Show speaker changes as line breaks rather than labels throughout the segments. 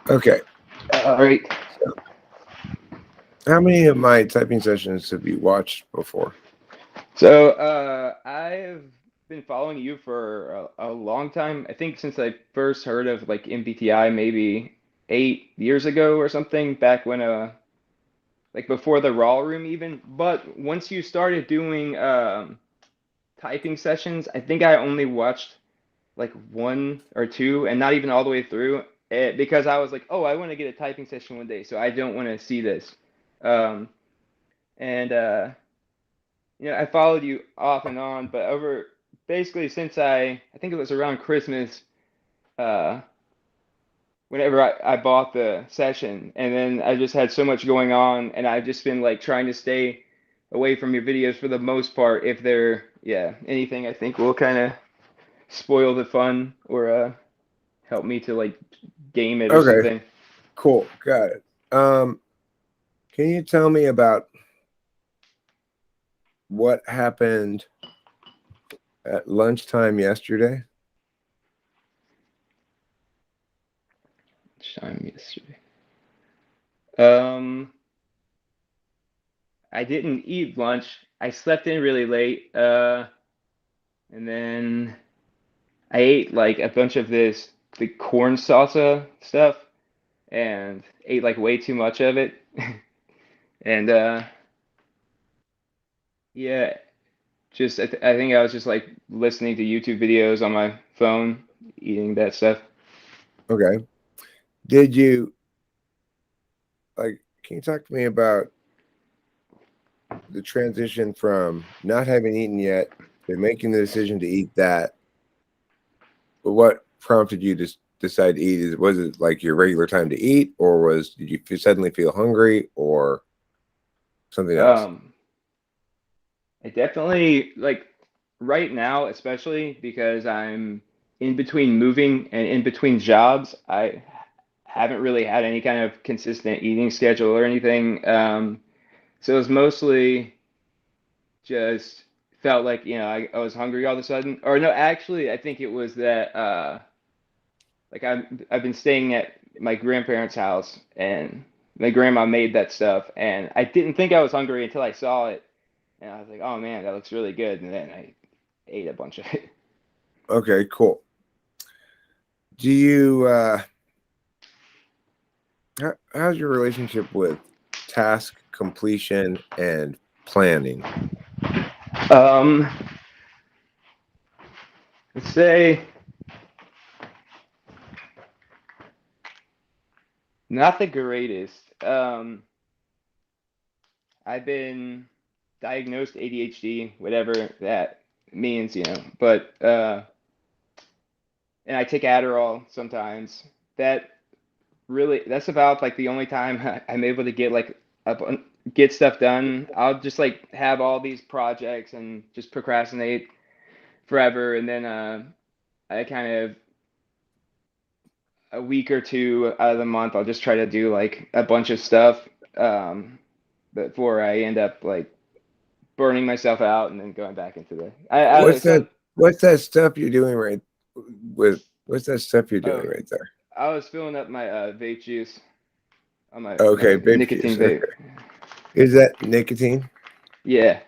Okay.
All right.
So, how many of my typing sessions have you watched before?
So I've been following you for a long time. I think since I first heard of like MBTI maybe 8 years ago or something, back when like before the Raw Room even. But once you started doing typing sessions, I think I only watched like one or two and not even all the way through because I was like, oh, I want to get a typing session one day, so I don't want to see this. Um, and I followed you off and on, but over basically since I think it was around Christmas, uh, whenever I bought the session, and then I just had so much going on, and I've just been like trying to stay away from your videos for the most part. If they're, yeah, anything I think will kind of spoil the fun or help me to like game it or
Okay,
something.
cool. Got it. Can you tell me about what happened at lunchtime yesterday?
Time yesterday. Um, I didn't eat lunch. I slept in really late. And then I ate like a bunch of the corn salsa stuff and ate like way too much of it. And yeah, just I think I was just like listening to YouTube videos on my phone, eating that stuff.
Okay. Did you like? Can you talk to me about the transition from not having eaten yet to making the decision to eat that? What prompted you to decide to eat? Was it like your regular time to eat, or did you suddenly feel hungry, or something else?
Um, I definitely like right now, especially because I'm in between moving and in between jobs, I haven't really had any kind of consistent eating schedule or anything. So it was mostly just felt like, I was hungry all of a sudden. Or no, actually, I think it was that like I've been staying at my grandparents' house and my grandma made that stuff and I didn't think I was hungry until I saw it and I was like, "Oh man, that looks really good." And then I ate a bunch of it.
Okay, cool. Do you how's your relationship with task completion and planning?
Um, let's say not the greatest. I've been diagnosed ADHD, whatever that means, but and I take Adderall sometimes. That that's about like the only time I'm able to get like get stuff done. I'll just like have all these projects and just procrastinate forever, and then I kind of a week or two out of the month I'll just try to do like a bunch of stuff um, before I end up like burning myself out and then going back into the I don't know
What's that?
some
What's that stuff you're doing right with? What's that stuff you're doing
oh
right there?
I was filling up my vape juice on my
Okay, vape
nicotine
juice.
vape.
Okay. Is that nicotine?
Yeah.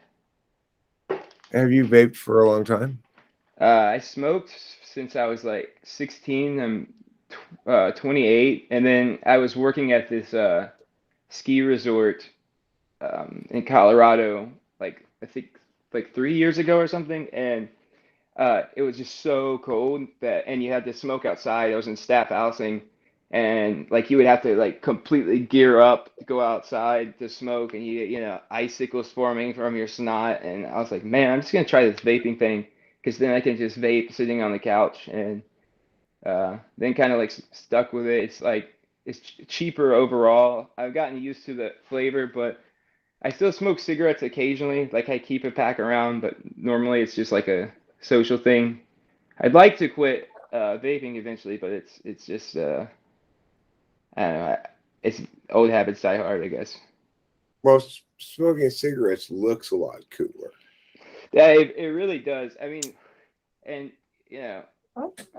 Have you vaped for a long time?
I smoked since I was like 16. I'm 28, and then I was working at this ski resort in Colorado, like I think like 3 years ago or something, and it was just so cold and you had to smoke outside. I was in staff housing, and like you would have to like completely gear up to go outside to smoke, and icicles forming from your snot. And I was like, man, I'm just gonna try this vaping thing because then I can just vape sitting on the couch, and then kind of like stuck with it. It's like it's cheaper overall. I've gotten used to the flavor, but I still smoke cigarettes occasionally. Like I keep a pack around, but normally it's just like a social thing. I'd like to quit vaping eventually, but it's just I don't know. It's old habits die hard, I guess.
Well, smoking cigarettes looks a lot cooler.
Yeah, it really does. I mean, and you know,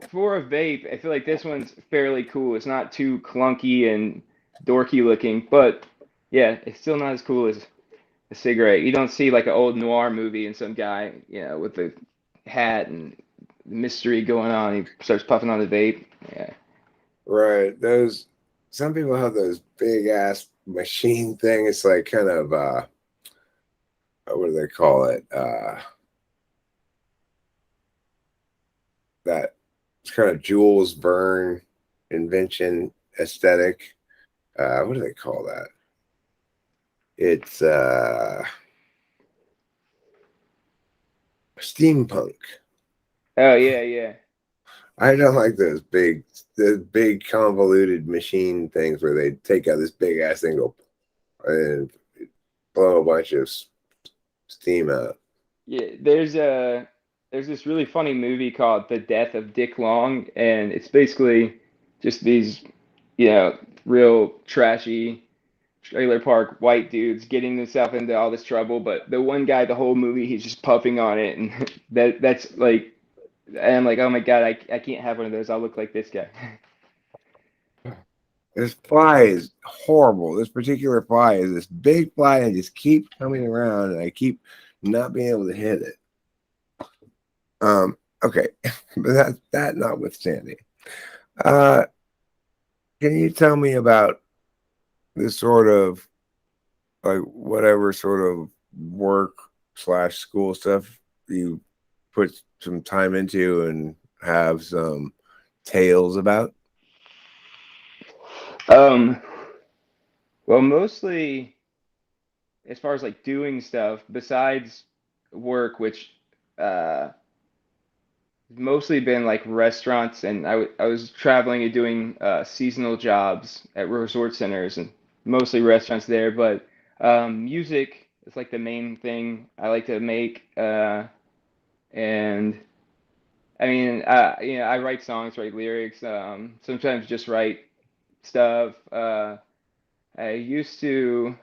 For a vape, I feel like this one's fairly cool. It's not too clunky and dorky looking, but yeah, it's still not as cool as a cigarette. You don't see like an old noir movie and some guy, with the hat and mystery going on. He starts puffing on the vape. Yeah.
Right. Those some people have those big ass machine thing. It's like kind of what do they call it? That it's kind of Jules Verne invention aesthetic. What do they call that? It's steampunk.
Oh yeah, yeah.
I don't like those big convoluted machine things where they take out this big ass thing and blow a bunch of steam out.
Yeah, there's this really funny movie called The Death of Dick Long, and it's basically just these, real trashy trailer park white dudes getting themselves into all this trouble, but the one guy the whole movie he's just puffing on it, and that's like, and I'm like, oh my God, I can't have one of those. I'll look like this guy.
This fly is horrible. This particular fly is this big fly and just keeps coming around, and I keep not being able to hit it. Okay, but that notwithstanding, uh, can you tell me about this sort of like whatever sort of work slash school stuff you put some time into and have some tales about?
Um, well, mostly as far as like doing stuff besides work, which uh mostly been like restaurants, and I was traveling and doing seasonal jobs at resort centers and mostly restaurants there. But music is like the main thing I like to make, and I mean, I write songs, write lyrics, sometimes just write stuff. I used to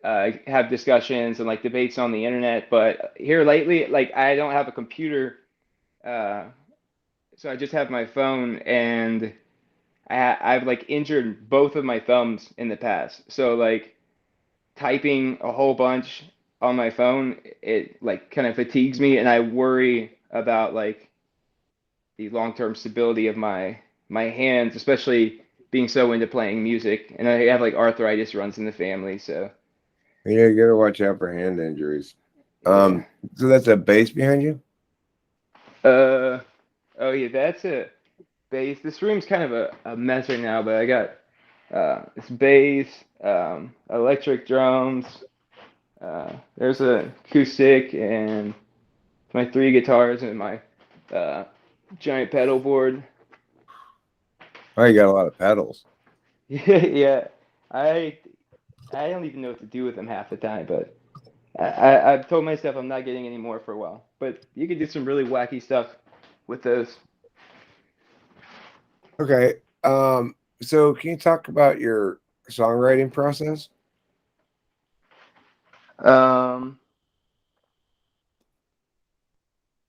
have discussions and like debates on the internet, but here lately, like I don't have a computer. Uh, So I just have my phone, and I've like injured both of my thumbs in the past. So like typing a whole bunch on my phone, it like kind of fatigues me, and I worry about like the long-term stability of my hands, especially being so into playing music. And I have like arthritis runs in the family, so
Yeah, you gotta watch out for hand injuries.
yeah.
So that's a base behind you?
Uh oh yeah, that's a bass. This room's kind of a mess right now, but I got it's bass, electric drums. There's a acoustic and my three guitars and my uh, giant pedal board.
Oh, you got a lot of pedals.
Yeah, yeah. I I don't even know what to do with them half the time, but I've told myself I'm not getting any more for a while. But you can do some really wacky stuff with those.
Okay. So can you talk about your songwriting process?
Um,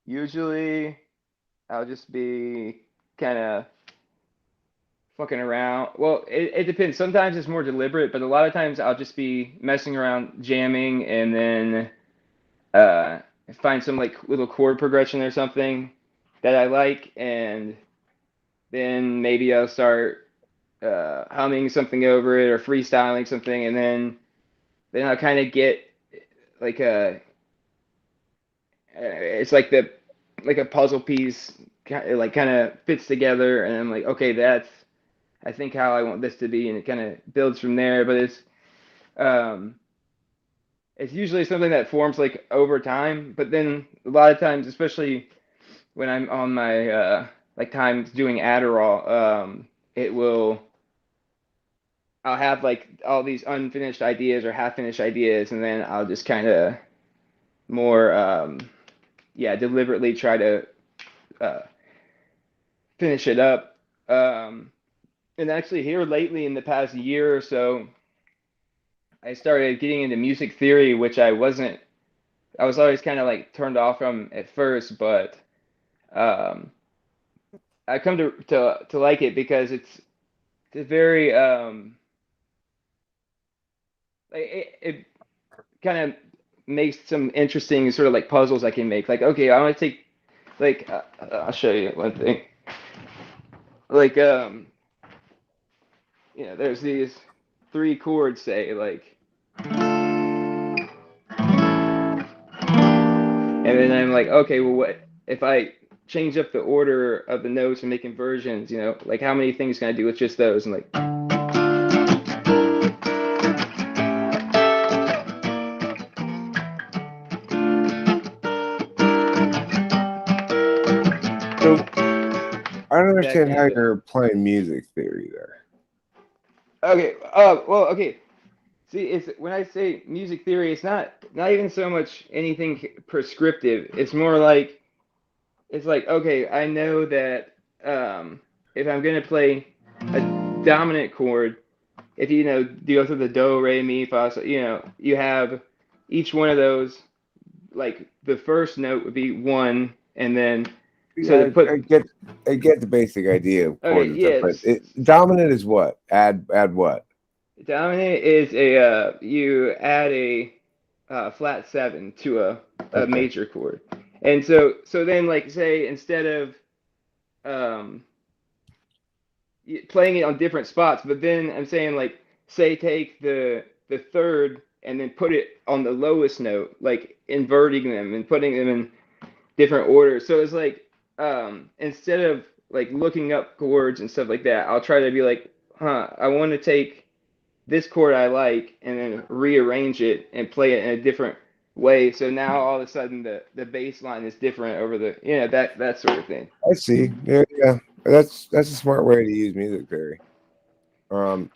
Usually I'll just be kind of fucking around. Well, it depends. Sometimes it's more deliberate, but a lot of times I'll just be messing around, jamming, and then uh, find some like little chord progression or something that I like, and then maybe I'll start humming something over it or freestyling something, and then I'll kind of get like it's like the like a puzzle piece, like kind of fits together, and I'm like, okay, that's I think how I want this to be, and it kind of builds from there. But um, it's usually something that forms like over time. But then a lot of times, especially when I'm on my like times doing Adderall, it will I'll have like all these unfinished ideas or half finished ideas, and then I'll just kind of more yeah, deliberately try to uh, finish it up. Um, and actually, here lately in the past year or so, I started getting into music theory, which I was always kind of like turned off from at first, but um, I come to like it because it's very it kind of makes some interesting sort of like puzzles I can make. Like, okay, I want to take like I'll show you one thing. Like there's these three chords, say, like, and then I'm like, okay, well, what if I change up the order of the notes and make inversions? Like how many things can I do with just those? And like,
So I don't
that
understand
kind of
how
thing.
you're applying music theory there.
Okay. Well, okay. See, it's when I say music theory, it's not even so much anything prescriptive. It's more like it's like, okay, I know that if I'm gonna play a dominant chord, if you go through the do, re, mi, fa, so, you have each one of those, like the first note would be one, and then so to
Yeah,
put
I get the basic idea of chords
okay,
and stuff, but
yes,
dominant is what? Add what?
dominant is a you add a flat seven to a
Okay.
major chord, and so then like say instead of um playing it on different spots, but then I'm saying like say take the third and then put it on the lowest note, like inverting them and putting them in different orders. So it's like instead of like looking up chords and stuff like that, I'll try to be like, I want to take this chord I like and then rearrange it and play it in a different way. So now all of a sudden the bass line is different over the that sort of thing.
I see. Yeah, yeah. That's a smart way to use music theory. Um,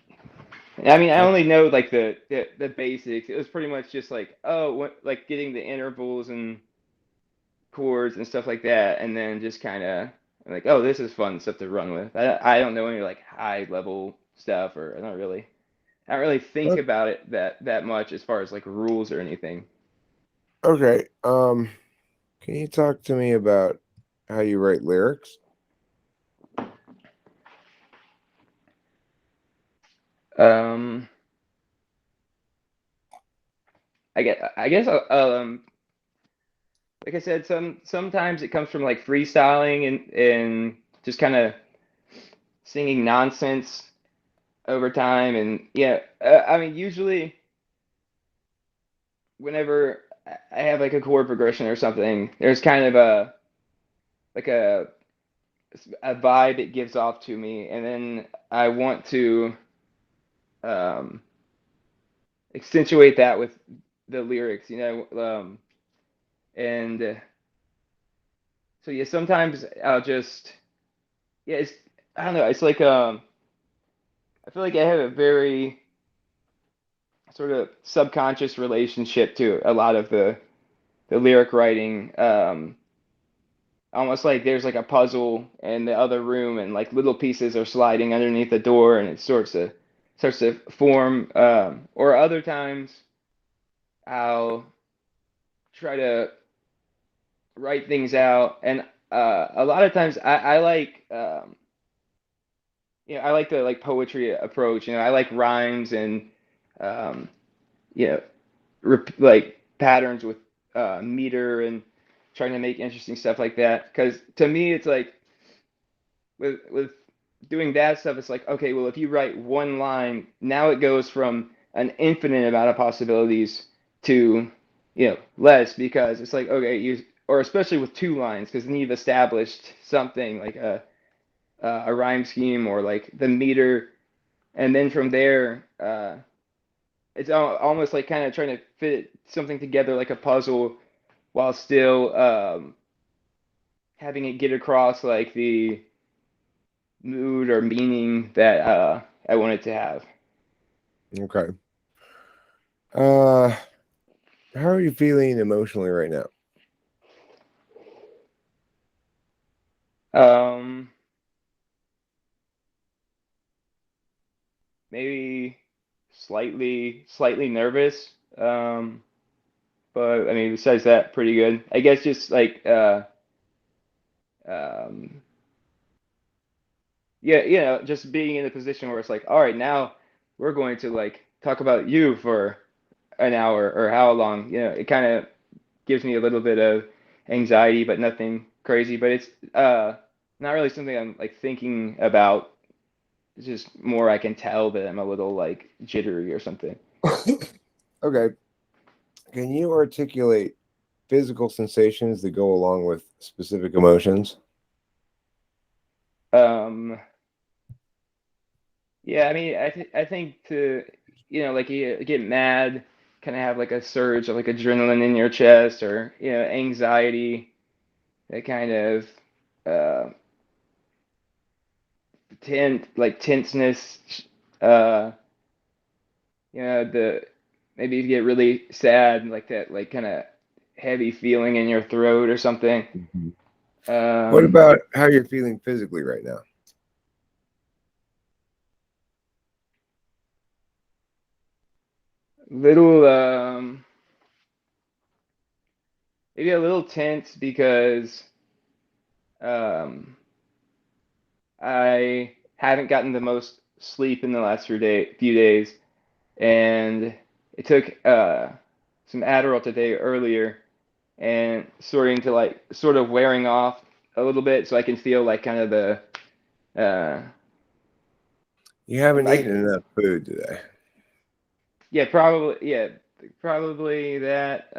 I mean, I
I-
only know like the basics. It was pretty much just like, oh, like getting the intervals and chords and stuff like that, and then just kind of like, oh, this is fun stuff to run with. I don't know any like high level stuff, or I don't really think about it that much as far as like rules or anything.
okay. Can you talk to me about how you write lyrics?
Um, I guess like I said, sometimes it comes from like freestyling and just kind of singing nonsense over time, and yeah, I mean usually whenever I have like a chord progression or something, there's kind of like a vibe it gives off to me, and then I want to um, accentuate that with the lyrics, and so yeah, sometimes I'll just yeah, it's I don't know, it's like I feel like I have a very sort of subconscious relationship to a lot of the lyric writing. Almost like there's like a puzzle in the other room and like little pieces are sliding underneath the door and it starts to form or other times I'll try to write things out and a lot of times I like I like the like poetry approach, I like rhymes and um you know like patterns with meter and trying to make interesting stuff like that because to me it's like with doing that stuff, it's like, okay, well, if you write one line, now it goes from an infinite amount of possibilities to, less because it's like, okay, or especially with two lines, because then you've established something like a rhyme scheme or like the meter, and then from there, it's almost like kind of trying to fit something together like a puzzle while still having it get across like the mood or meaning that I wanted to have.
Okay. Uh, how are you feeling emotionally right now?
Um, Maybe slightly nervous. But I mean, besides that, pretty good. I guess just like um, yeah, just being in a position where it's like, all right, now we're going to like talk about you for an hour or how long. It kind of gives me a little bit of anxiety, but nothing crazy. But it's not really something I'm like thinking about. It's just more I can tell that I'm a little like jittery or something.
Okay. Can you articulate physical sensations that go along with specific emotions?
Um, yeah, I mean, I think to like you get mad, kind of have like a surge of like adrenaline in your chest, or anxiety, that kind of uh tenseness, uh the maybe you get really sad, like that, like kind of heavy feeling in your throat or something.
Mhm. What
Um,
about how you're feeling physically right now?
little maybe a little tense because um I haven't gotten the most sleep in the last few days, and it took some Adderall today earlier, and sort of wearing off a little bit, so I can feel like kind of the uh,
You haven't
I
eaten enough food today.
probably that.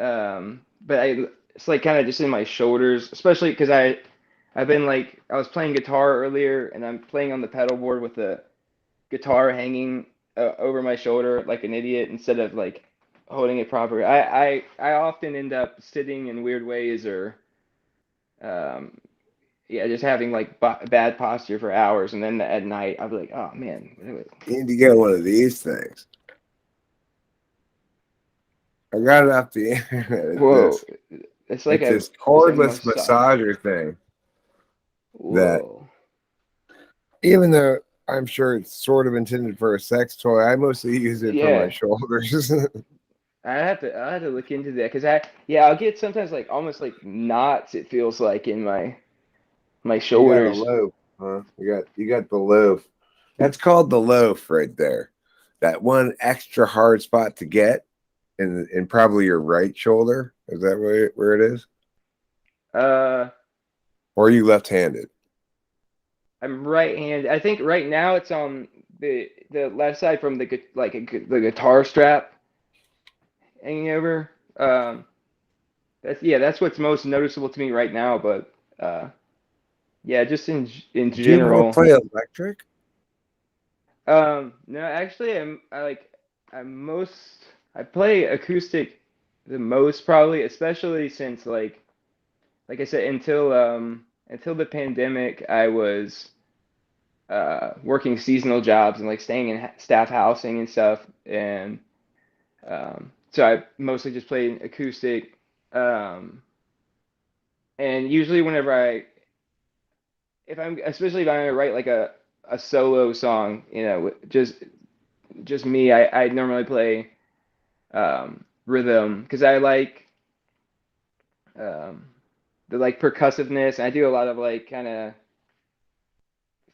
But it's like kind of just in my shoulders, especially because I've been like I was playing guitar earlier, and I'm playing on the pedal board with the guitar hanging over my shoulder like an idiot instead of like holding it proper. I often end up sitting in weird ways, or um, just having like bad posture for hours, and then at night I'll be like, oh man,
You need to get one of these things. I got it off the internet. It's
whoa,
this.
it's like
It's this
it's a
cordless
massage.
massager thing that,
Whoa.
even though I'm sure it's sort of intended for a sex toy, I mostly use it for my
Yeah,
shoulders.
I have to look into that because I'll get sometimes like almost like knots, it feels like in my
You got a
shoulders.
loaf, huh? You got the loaf. That's called the loaf right there. That one extra hard spot to get in probably your right shoulder. Is that where it is?
Uh,
Or are you left-handed?
I'm right-handed. I think right now it's on the left side from the guitar strap hanging over. That's what's most noticeable to me right now. But yeah, just in
Do you more
general.
play electric?
No, actually, I'm most I play acoustic the most probably, especially since like I said, until the pandemic, I was working seasonal jobs and like staying in staff housing and stuff, and so I mostly just played acoustic. Um, and usually whenever if I'm especially if I'm gonna write like a solo song, just me, I normally play rhythm because I like um, the like percussiveness. I do a lot of like kind of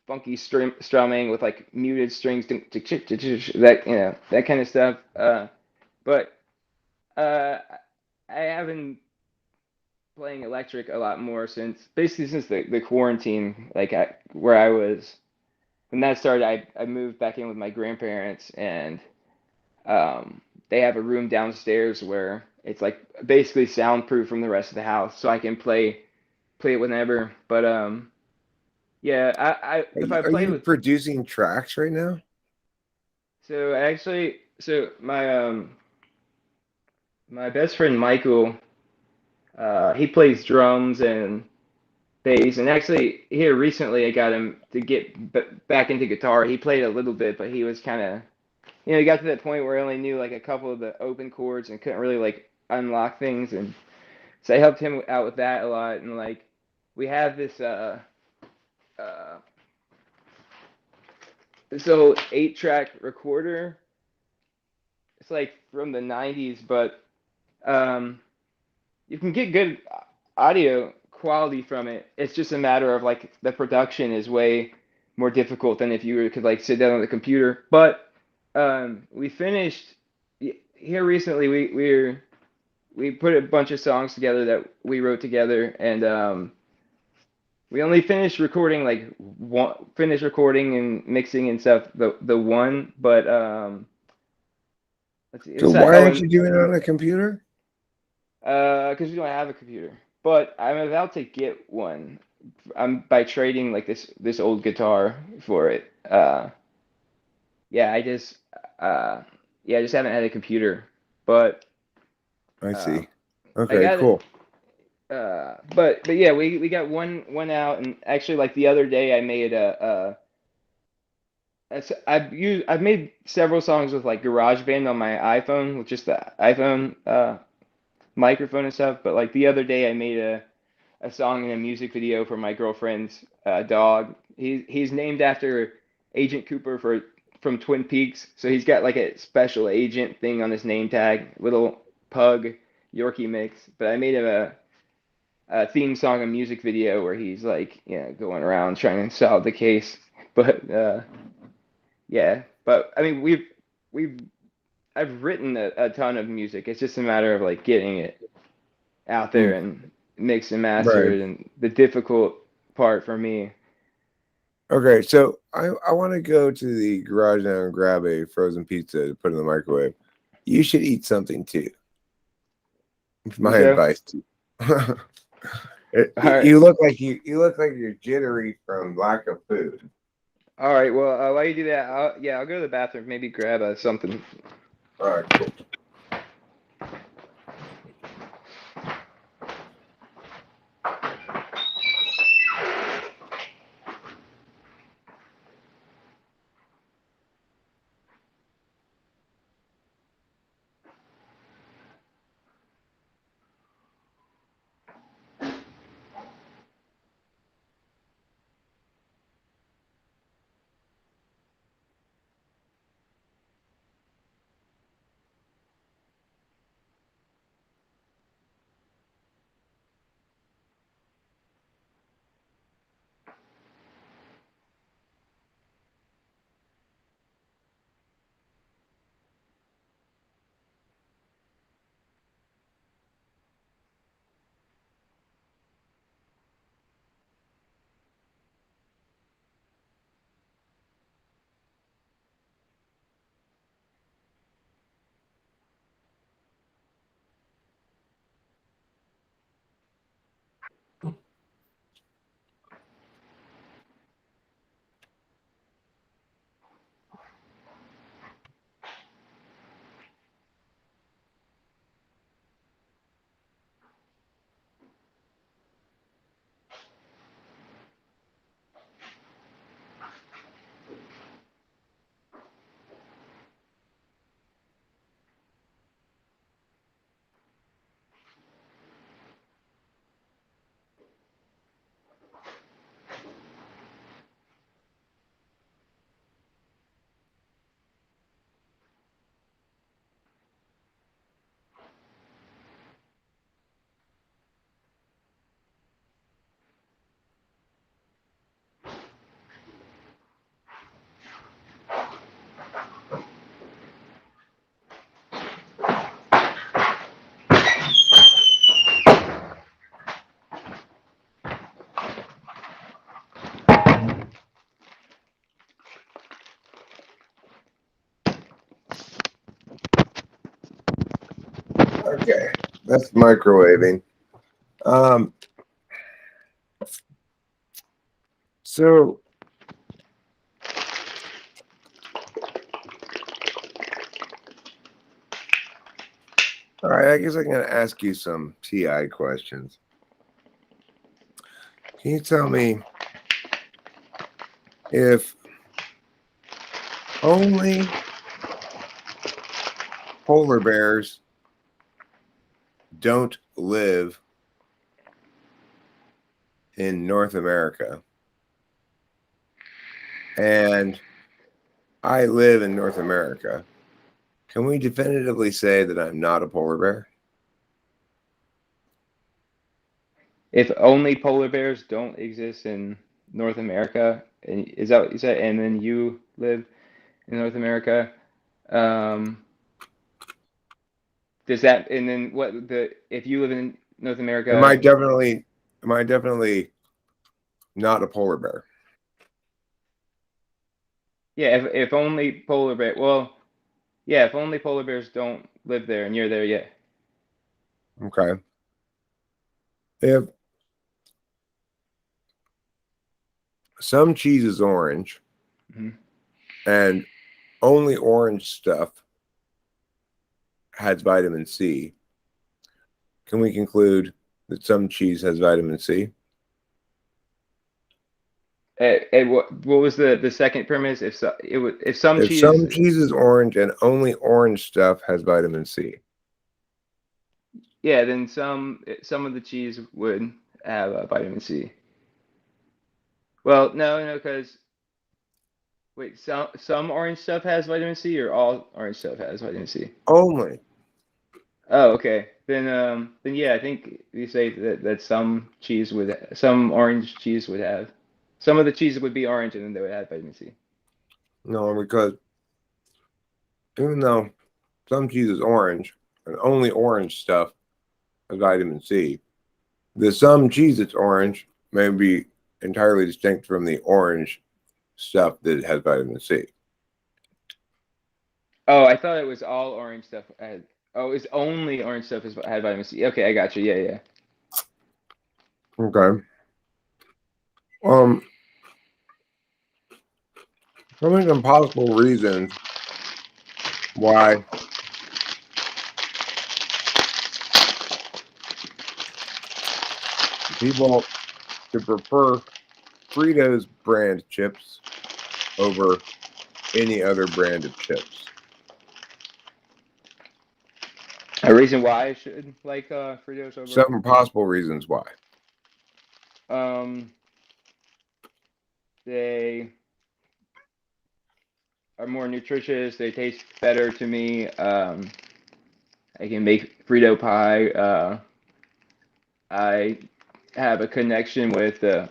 funky strumming with like muted strings, that that kind of stuff. But uh, I have been playing electric a lot more since the quarantine, like where I was when that started. I moved back in with my grandparents, and um, they have a room downstairs where it's like basically soundproof from the rest of the house, so I can play it whenever. But yeah,
Are
if
you,
I
are
play
you
with
producing tracks right now?
so my best friend Michael, he plays drums and bass, and actually here recently I got him to get back into guitar. He played a little bit, but he was kind of he got to that point where he only knew like a couple of the open chords and couldn't really like unlock things, and so I helped him out with that a lot. And like we have uh this old 8-track recorder. It's like from the 90s, but um you can get good audio quality from it. It's just a matter of like the production is way more difficult than if you could like sit down on the computer. But we finished here recently. We put a bunch of songs together that we wrote together, and we only finished recording finished recording and mixing and stuff. The one, but let's see.
So
It's
why aren't you doing it on a computer?
Because we don't have a computer. But I'm about to get one. I'm by trading like this old guitar for it. Yeah, I just haven't had a computer. But
I
uh,
see.
I
Okay,
got it.
cool.
But yeah, we got one out, and actually like the other day I made I've made several songs with like GarageBand on my iPhone with just the iPhone microphone and stuff. But like the other day I made a song and a music video for my girlfriend's dog. He's named after Agent Cooper from Twin Peaks, so he's got like a special agent thing on his name tag, little pug Yorkie mix. But I made him a theme song and music video where he's like, going around trying to solve the case. But yeah, but I mean, we've I've written a ton of music. It's just a matter of like getting it out there
Hmm.
and mixed and
Right.
mastered, and the difficult part for me.
Okay, so I want to go to the garage now and grab a frozen pizza to put in the microwave. You should eat something too. It's
You
my
go.
advice to you.
All right.
You look like you look like you're jittery from lack of food.
All right. Well, while you do that, I'll go to the bathroom, maybe grab something.
All right, cool. Okay, that's microwaving. Um, so all right, I guess I'm gonna ask you some TI questions. Can you tell me if only polar bears don't live in North America, and I live in North America, can we definitively say that I'm not a polar bear?
if only polar bears don't exist in North America, and is that what you said? And then you live in North America. Does that, and then what if you live in North America?
Am I definitely not a polar bear?
Yeah, if only polar bear, well, yeah, if only polar bears don't live there and you're there, yeah.
Okay. If some cheese is orange
Mhm.
and only orange stuff has vitamin C, can we conclude that some cheese has vitamin C?
What was the second premise? If so, it would if some
If
cheese,
some cheese is orange and only orange stuff has vitamin C.
yeah, then some of the cheese would have vitamin C. Well, no, because wait, some orange stuff has vitamin C, or all orange stuff has vitamin C?
Only.
Oh, okay. Then yeah, I think you say that some orange cheese would have, some of the cheese would be orange and then they would have vitamin C.
No, because even though some cheese is orange and only orange stuff has vitamin C, the some cheese that's orange may be entirely distinct from the orange stuff that has vitamin C.
Oh, I thought it was all orange stuff had. Oh, it's only orange stuff had vitamin C. Okay, I got you. Yeah, yeah.
Okay. Some possible reasons why people could prefer Fritos brand chips over any other brand of chips.
A reason why I should like Fritos over.
Some possible reasons why.
Um, they are more nutritious. They taste better to me. I can make Frito pie. I have a connection with the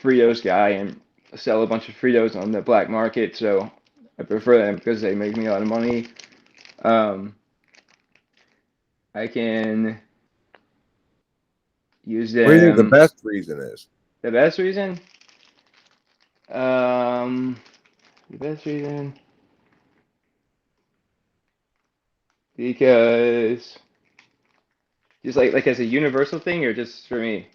Fritos guy and sell a bunch of Fritos on the black market, so I prefer them because they make me a lot of money. Um, I can use
What do you think the
them.
best reason is?
The best reason? Um, the best reason because just like as a universal thing or just for me?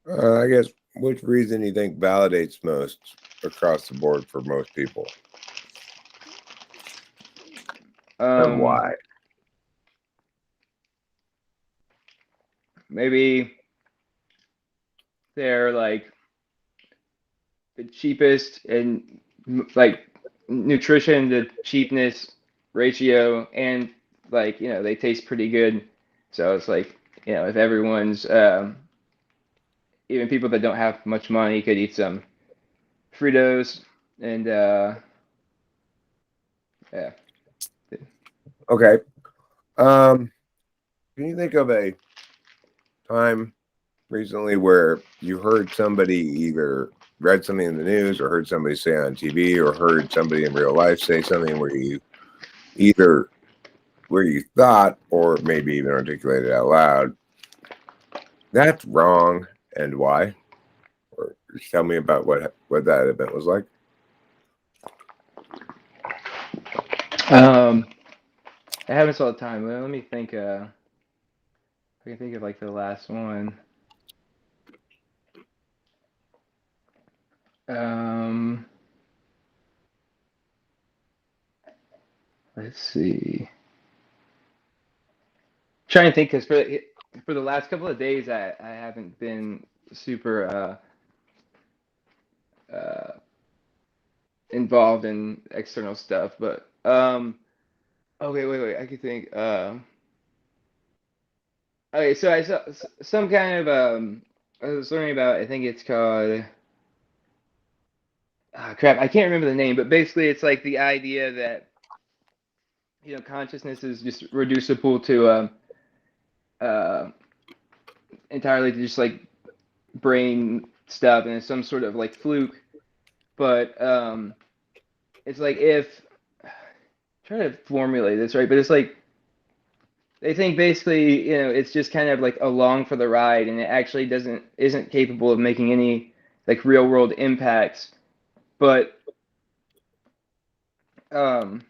I guess which reason do you think validates most across the board for most people, and
Um,
why?
maybe they're like the cheapest and like nutrition to cheapness ratio, and like they taste pretty good. So it's like if everyone's even people that don't have much money could eat some Fritos and yeah.
Okay. Can you think of a time recently where you heard somebody either read something in the news or heard somebody say on TV or heard somebody in real life say something where you either where you thought or maybe even articulated out loud, that's wrong and why? Or just tell me about what that event was like.
Um, I haven't saw the time. Let me think. I can think of like the last one. Um, let's see. Trying to think because for the last couple of days I haven't been super involved in external stuff, but okay, wait, I can think. Okay, so I saw some kind of I was learning about. I think it's called. Ah, crap, I can't remember the name, but basically it's like the idea that consciousness is just reducible to uh entirely just like brain stuff and it's some sort of like fluke. But it's like if try to formulate this right, but it's like they think basically, it's just kind of like along for the ride, and it actually isn't capable of making any like real world impacts. But um,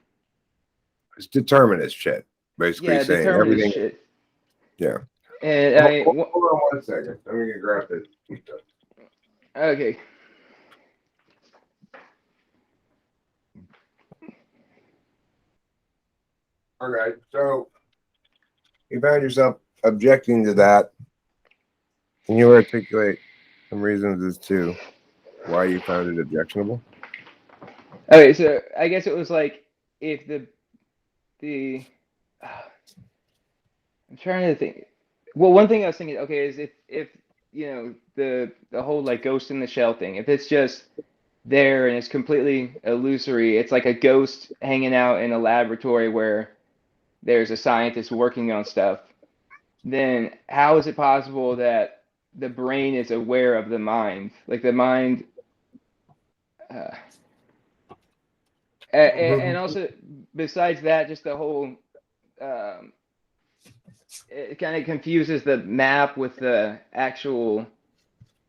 It's determinist shit, basically
yeah,
saying
determinist
everything.
shit.
Yeah.
And
Hold on 1 second. Let me get grab it.
okay,
All right. So you found yourself objecting to that. Can you articulate some reasons as to why you found it objectionable?
okay. So I guess it was like if the I'm trying to think. Well, one thing I was thinking, okay, is if the whole like ghost in the shell thing, if it's just there and it's completely illusory, it's like a ghost hanging out in a laboratory where there's a scientist working on stuff, then how is it possible that the brain is aware of the mind? Like the mind, uh, and also besides that, just the whole um, it kind of confuses the map with the actual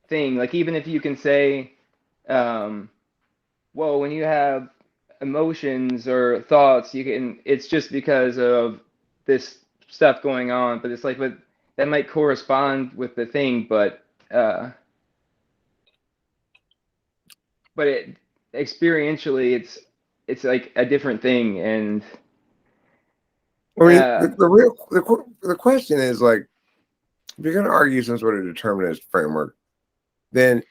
thing. Like even if you can say, um, well, when you have emotions or thoughts, it's just because of this stuff going on. But it's like, but that might correspond with the thing, uh, but it experientially, it's like a different thing. And
I mean,
uh,
the question is like, if you're going to argue some sort of determinist framework, then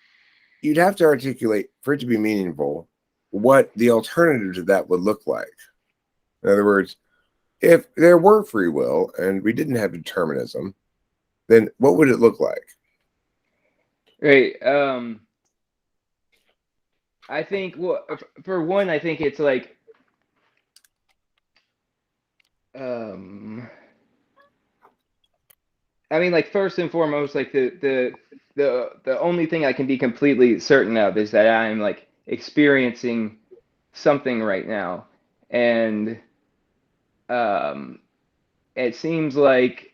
you'd have to articulate for it to be meaningful what the alternative to that would look like. In other words, if there were free will and we didn't have determinism, then what would it look like?
right, I think, well, for one, I think it's like, um, I mean, like first and foremost, like the only thing I can be completely certain of is that I'm like experiencing something right now, and um, it seems like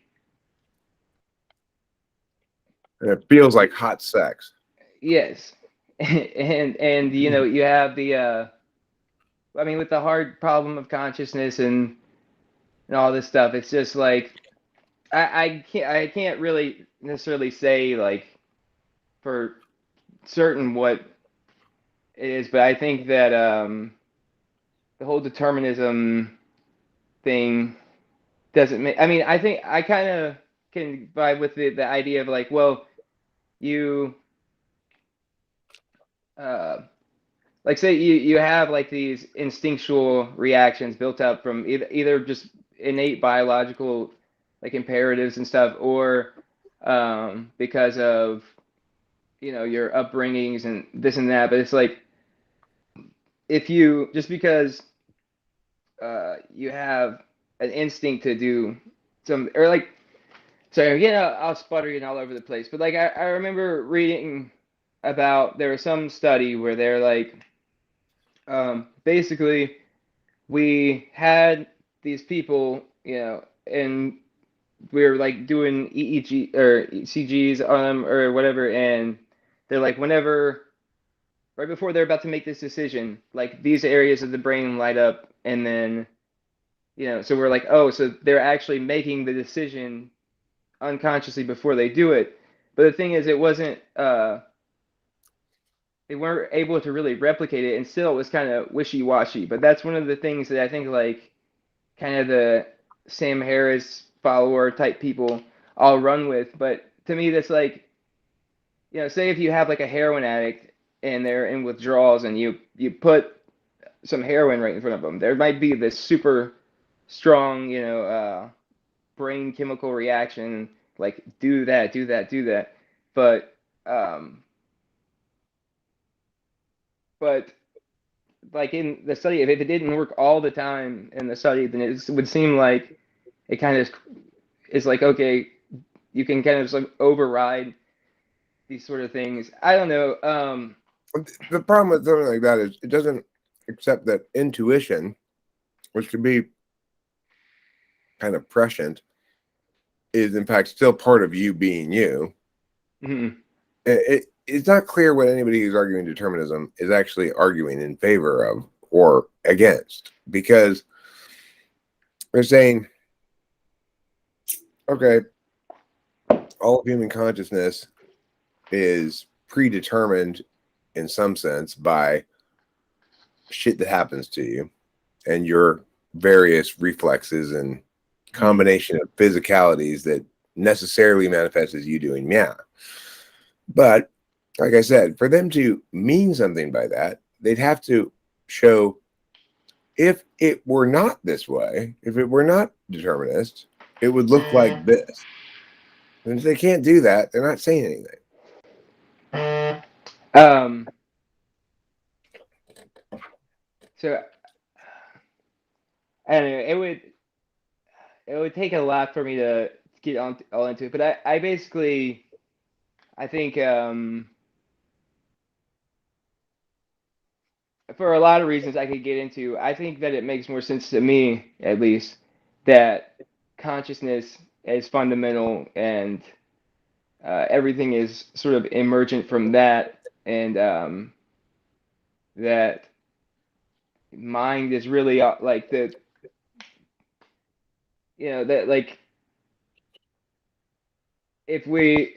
And it feels like hot sex.
yes, and you have I mean, with the hard problem of consciousness and all this stuff, it's just like I can't really necessarily say like for certain what it is, but I think that the whole determinism thing doesn't make. I mean, I think I kind of can vibe with the idea of like, well, you uh, like say you have like these instinctual reactions built up from either just innate biological like imperatives and stuff, or because of your upbringings and this and that. But it's like if you just because you have an instinct to do some or like sorry, I'll sputter you all over the place, but like I remember reading about there was some study where they're like basically we had these people, and we were like doing EEG or ECGs on them or whatever, and they're like whenever right before they're about to make this decision, like these areas of the brain light up, and then so we're like, oh, so they're actually making the decision unconsciously before they do it. But the thing is, it wasn't. They weren't able to really replicate it, and still it was kind of wishy-washy. But that's one of the things that I think like kind of the Sam Harris follower type people all run with. But to me, that's like, say if you have like a heroin addict and they're in withdrawals and you put some heroin right in front of them, there might be this super strong, brain chemical reaction, like do that, do that, do that. But um, but like in the study, if it didn't work all the time in the study, then it would seem like it kind of is like okay, you can kind of just like override these sort of things. I don't know.
The problem with something like that is it doesn't accept that intuition, which can be kind of prescient, is in fact still part of you being you.
Mhm.
It's not clear what anybody who's arguing determinism is actually arguing in favor of or against, because they're saying, okay, all of human consciousness is predetermined in some sense by shit that happens to you and your various reflexes and combination of physicalities that necessarily manifest as you doing meow. But like I said, for them to mean something by that, they'd have to show if it were not this way, if it were not determinist, it would look like this. And if they can't do that, they're not saying anything.
So I don't know. It would take a lot for me to get on all into it, but I basically I think for a lot of reasons I could get into, I think that it makes more sense to me, at least, that consciousness is fundamental and everything is sort of emergent from that, and that mind is really like the, that like if we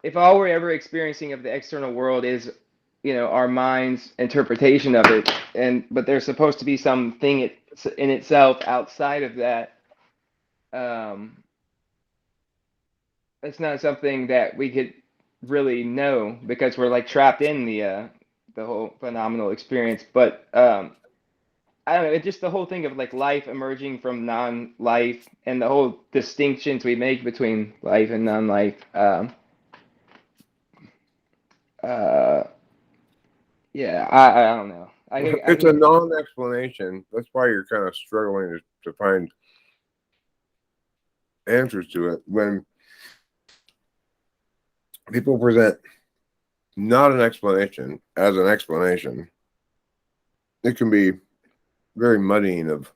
if all we're ever experiencing of the external world is, our mind's interpretation of it, but there's supposed to be something in itself outside of that, um, it's not something that we could really know because we're like trapped in the whole phenomenal experience. But I don't know, it's just the whole thing of like life emerging from non-life and the whole distinctions we make between life and non-life. Uh, Yeah, I don't know. I
It's a
could
non-explanation. That's why you're kind of struggling to find answers to it. When people present not an explanation as an explanation, it can be very muddying of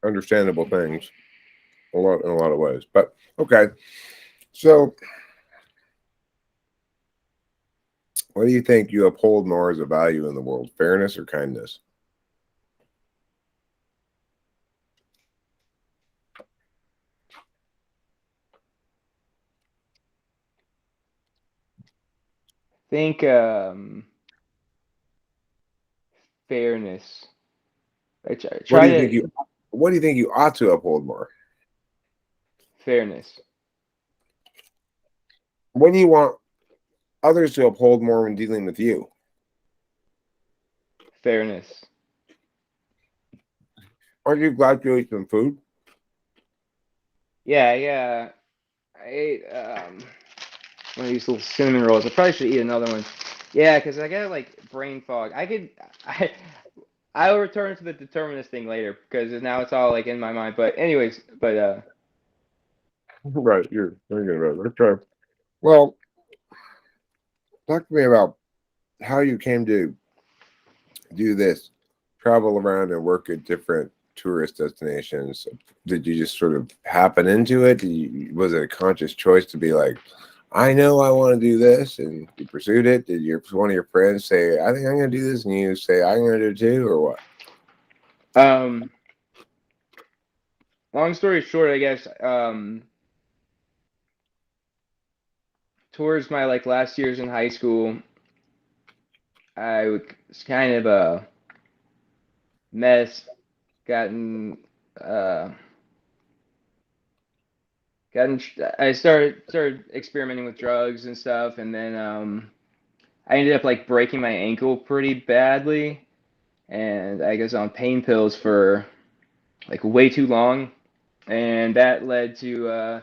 understandable things in a lot of ways. But okay, so what do you think you uphold more as a value in the world, fairness or kindness?
think fairness. I
What do
try
you think
to
you what do you think you ought to uphold more?
fairness.
What do you want others to uphold more when dealing with you?
Fairness.
Aren't you glad you ate some food?
Yeah, yeah. I ate one of these little cinnamon rolls. I probably should eat another one. Yeah, because I got like brain fog. I I'll return to the determinist thing later because now it's all like in my mind. But anyways, but
Right, you're thinking about it. Okay. Well, talk to me about how you came to do this, travel around and work at different tourist destinations. Did you just sort of happen into it? Was it a conscious choice to be like, I know I want to do this, and you pursued it? Did one of your friends say, I think I'm going to do this, and you say, I'm going to do it too, or what?
um, long story short, I guess towards my like last years in high school, was kind of a mess. Gotten uh gotten I started experimenting with drugs and stuff, and then I ended up like breaking my ankle pretty badly, and I was on pain pills for like way too long, and that led to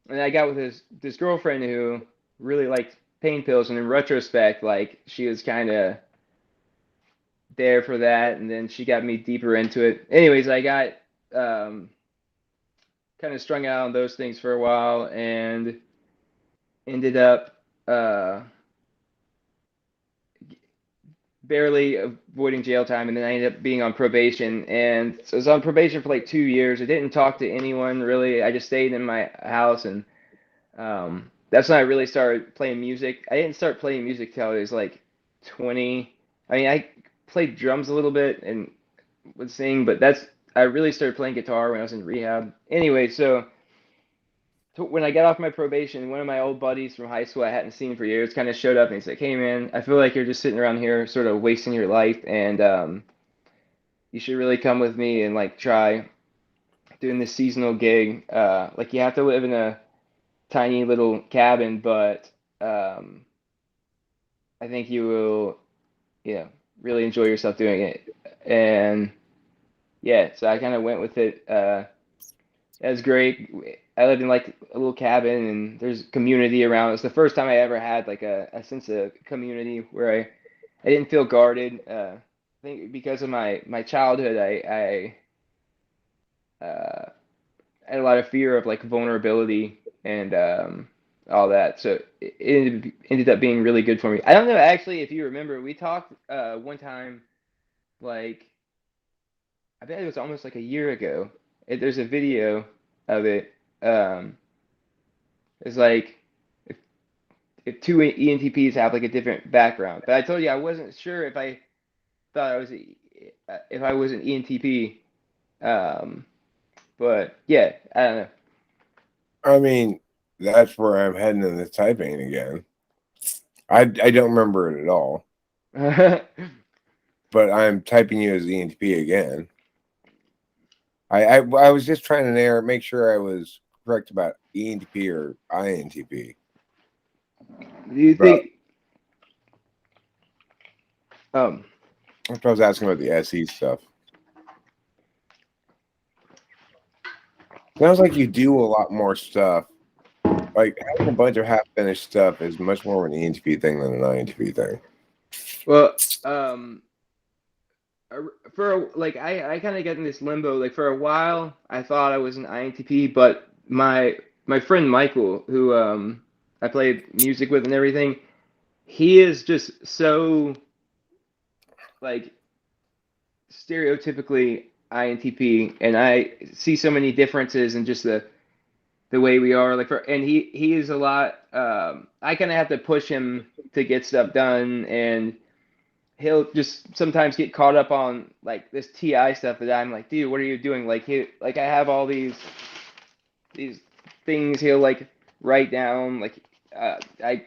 and I got with this girlfriend who really liked pain pills, and in retrospect, like she was kind of there for that, and then she got me deeper into it. Anyways, I got um kind of strung out on those things for a while and ended up barely avoiding jail time, and then I ended up being on probation. And so I was on probation for like 2 years. I didn't talk to anyone really. I just stayed in my house, and that's when I really started playing music. I didn't start playing music till I was like 20. I mean, I played drums a little bit and would sing, but I really started playing guitar when I was in rehab. Anyway, so when I got off my probation, one of my old buddies from high school I hadn't seen for years kind of showed up and he's like, "Hey man, I feel like you're just sitting around here sort of wasting your life, and you should really come with me and like try doing this seasonal gig. Like you have to live in a tiny little cabin, but um, I think you will, you know, really enjoy yourself doing it." And yeah, so I kind of went with it. It was great. I lived in like a little cabin, and there's community around. It's the first time I ever had like a sense of community where I didn't feel guarded. I think because of my childhood, I had a lot of fear of like vulnerability and all that. So it ended up being really good for me. I don't know actually if you remember, we talked one time, like I bet it was almost like a year ago. There's a video of it. Um, it's like if if two ENTPs have like a different background. But I told you I wasn't sure if I thought I was if I was an ENTP. Um, but yeah, I don't
I mean, that's where I'm heading in the typing again. I don't remember it at all,
know.
but I'm typing you as ENTP again. I was just trying to make sure I was correct about ENTP or INTP.
Do you
But
think? Um,
I was asking about the SE stuff. Sounds like you do a lot more stuff. Like having a bunch of half finished stuff is much more of an ENTP thing than an INTP thing.
well, um, for like I kind of get in this limbo. Like for a while, I thought I was an INTP, but my friend Michael, who I played music with and everything, he is just so like stereotypically INTP, and I see so many differences in just the way we are. Like for and he is a lot. I kind of have to push him to get stuff done, and he'll just sometimes get caught up on like this TI stuff that I'm like, dude, what are you doing? Like like I have all these things he'll like write down. Like I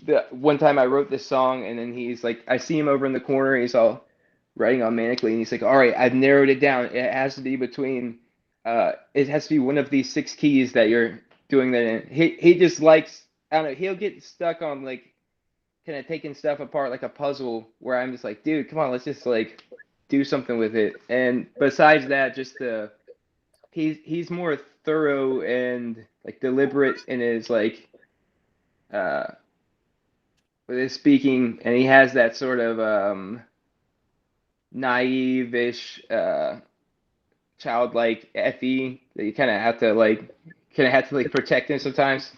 the one time I wrote this song, and then he's like, I see him over in the corner, he's all writing on manically, and he's like, all right, I've narrowed it down. It has to be between it has to be one of these six keys that you're doing that in. He just likes, I don't know, he'll get stuck on like kind of taking stuff apart like a puzzle, where I'm just like, dude, come on, let's just like do something with it. And besides that, just the he's more thorough and like deliberate in his like uh with his speaking, and he has that sort of naive-ish childlike FE that you kind of have to like protect him sometimes.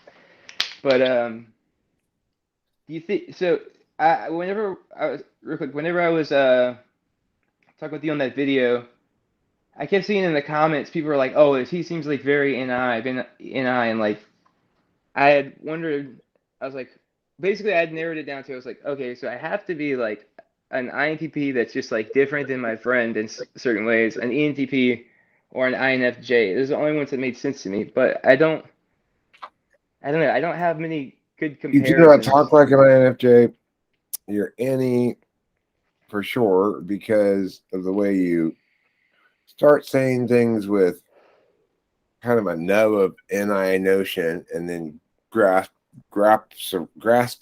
But do you think so? Whenever I was real quick, whenever I was talking with you on that video, I kept seeing in the comments people were like, "Oh, he seems like very NI," and like I had wondered. I was like, basically, I had narrowed it down to I was like, okay, so I have to be like an INTP that's just like different than my friend in certain ways, an ENTP or an INFJ. Those are the only ones that made sense to me. But I don't know. I don't have many good
You do not
comparisons.
talk like an INFJ. You're any for sure because of the way you start saying things with kind of a nub of NI notion and then grasp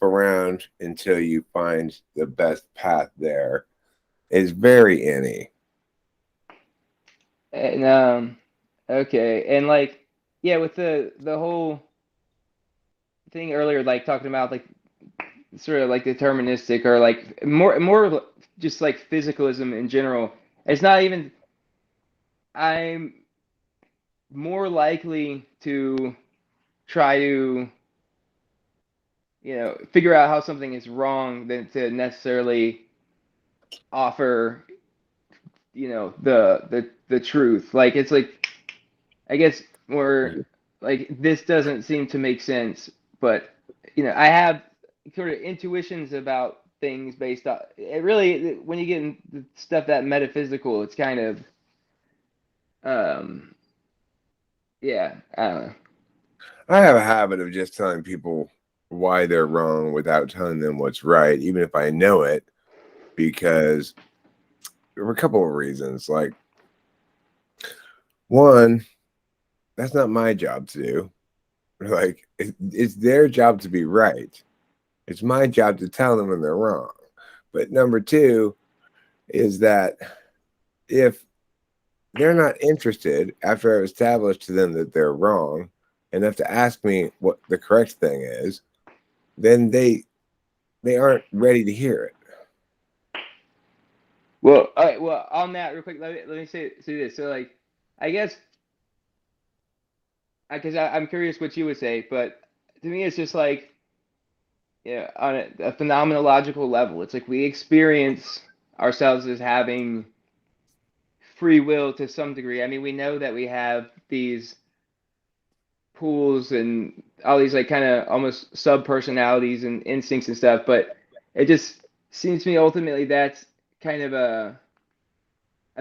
around until you find the best path there is very any.
And okay, and like yeah, with the whole thing earlier, like talking about like sort of like deterministic or like more just like physicalism in general. It's not even I'm more likely to try to, figure out how something is wrong than to necessarily offer, the truth. Like it's like, I guess more like this doesn't seem to make sense, but I have sort of intuitions about things based on it. Really, when you get into stuff that metaphysical, it's kind of um yeah, I don't know.
I have a habit of just telling people why they're wrong without telling them what's right, even if I know it, because there were a couple of reasons. Like, one, that's not my job to do. Like, it's their job to be right. It's my job to tell them when they're wrong. But number two is that if they're not interested after I've established to them that they're wrong enough to ask me what the correct thing is, then they aren't ready to hear it.
Well, all right. Well, on that, real quick, let me say this. So, like, I guess because I'm curious what you would say, but to me, it's just like, on a phenomenological level, it's like we experience ourselves as having free will to some degree. I mean, we know that we have these pools and all these like kind of almost sub personalities and instincts and stuff, but it just seems to me ultimately that's kind of a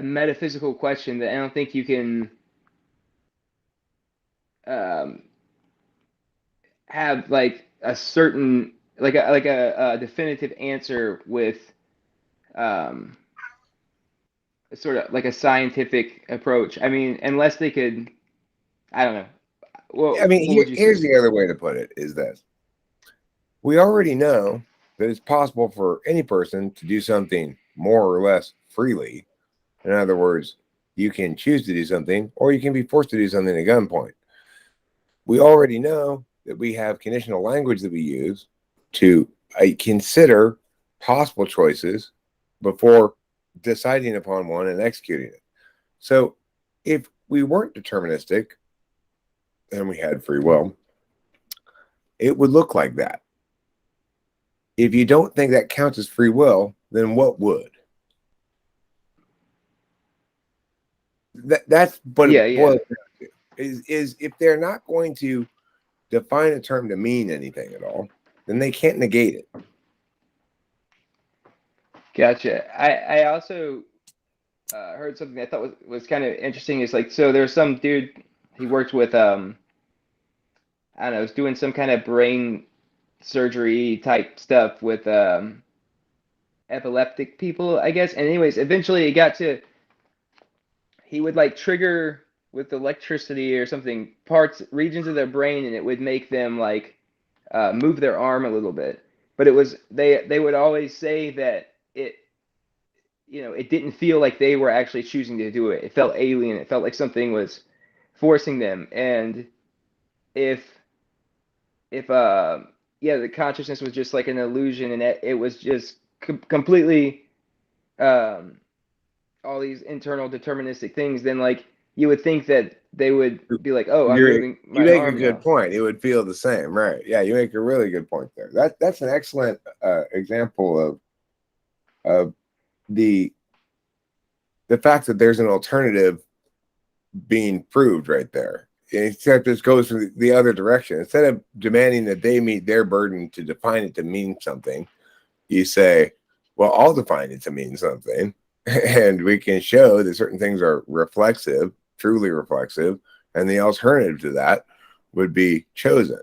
metaphysical question that I don't think you can um, have like a certain like a definitive answer with um, sort of like a scientific approach. I mean, unless they could, I don't know.
I mean,
What would you
here's
say?
the other way to put it is this. We already know that it's possible for any person to do something more or less freely. In other words, you can choose to do something or you can be forced to do something at gunpoint. We already know that we have conditional language that we use to consider possible choices before deciding upon one and executing it. So if we weren't deterministic and we had free will, it would look like that. If you don't think that counts as free will, then what would? That's what
Yeah,
it
yeah.
boils down to. Is if they're not going to define a term to mean anything at all, then they can't negate it.
Gotcha. I also heard something I thought was kind of interesting. Is like, so there's some dude he worked with, I don't know, was doing some kind of brain surgery type stuff with epileptic people, I guess. And anyways, eventually it got to, he would like trigger with electricity or something parts regions of their brain, and it would make them like move their arm a little bit. But it was, they would always say that it didn't feel like they were actually choosing to do it. It felt alien. It felt like something was forcing them. And if if yeah, the consciousness was just like an illusion, and it was just completely um all these internal deterministic things, then like you would think that they would be like, oh, I'm
You
moving
you
my
make a
arm
good
now.
point. It would feel the same, right? Yeah, you make a really good point there. That's an excellent example of the the fact that there's an alternative being proved right there. Except this goes the other direction. Instead of demanding that they meet their burden to define it to mean something, you say, well, I'll define it to mean something. And we can show that certain things are reflexive, truly reflexive, and the alternative to that would be chosen.